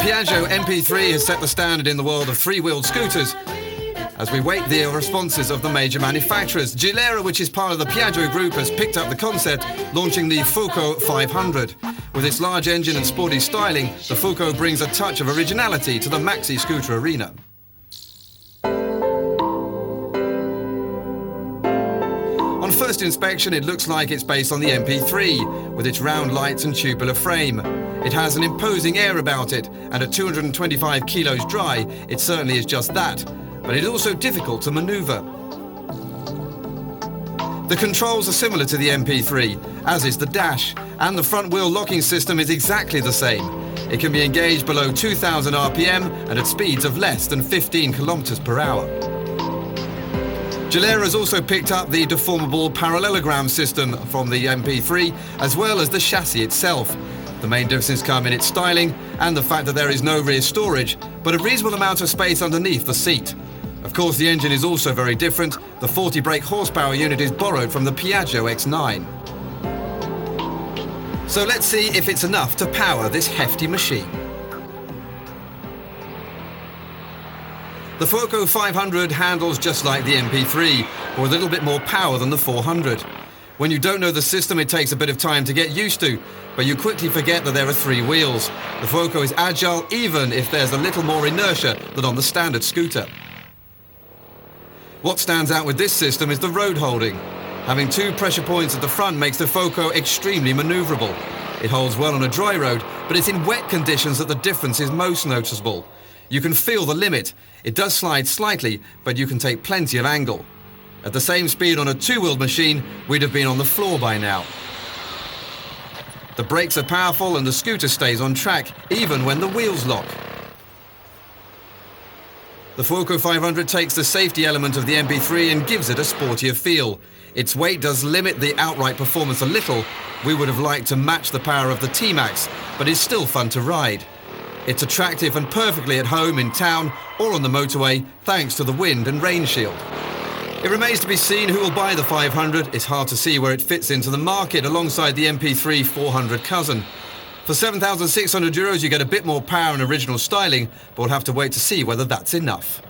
Piaggio MP3 has set the standard in the world of three-wheeled scooters. As we wait the responses of the major manufacturers, Gilera, which is part of the Piaggio group, has picked up the concept, launching the Fuoco 500. With its large engine and sporty styling, the Fuoco brings a touch of originality to the maxi scooter arena. On first inspection, it looks like it's based on the MP3, with its round lights and tubular frame. It has an imposing air about it, and at 225 kilos dry, it certainly is just that. But it is also difficult to maneuver. The controls are similar to the MP3, as is the dash, and the front wheel locking system is exactly the same. It can be engaged below 2,000 RPM and at speeds of less than 15 kilometers per hour. Gilera has also picked up the deformable parallelogram system from the MP3, as well as the chassis itself. The main differences come in its styling and the fact that there is no rear storage, but a reasonable amount of space underneath the seat. Of course, the engine is also very different. The 40 brake horsepower unit is borrowed from the Piaggio X9. So let's see if it's enough to power this hefty machine. The Fuoco 500 handles just like the MP3, or a little bit more power than the 400. When you don't know the system, it takes a bit of time to get used to, but you quickly forget that there are three wheels. The Fuoco is agile even if there's a little more inertia than on the standard scooter. What stands out with this system is the road holding. Having two pressure points at the front makes the Fuoco extremely maneuverable. It holds well on a dry road, but it's in wet conditions that the difference is most noticeable. You can feel the limit. It does slide slightly, but you can take plenty of angle. At the same speed on a two-wheeled machine, we'd have been on the floor by now. The brakes are powerful and the scooter stays on track, even when the wheels lock. The Fuoco 500 takes the safety element of the MP3 and gives it a sportier feel. Its weight does limit the outright performance a little. We would have liked to match the power of the T-Max, but it's still fun to ride. It's attractive and perfectly at home in town or on the motorway, thanks to the wind and rain shield. It remains to be seen who will buy the 500. It's hard to see where it fits into the market alongside the MP3 400 cousin. For €7,600, you get a bit more power and original styling, but we'll have to wait to see whether that's enough.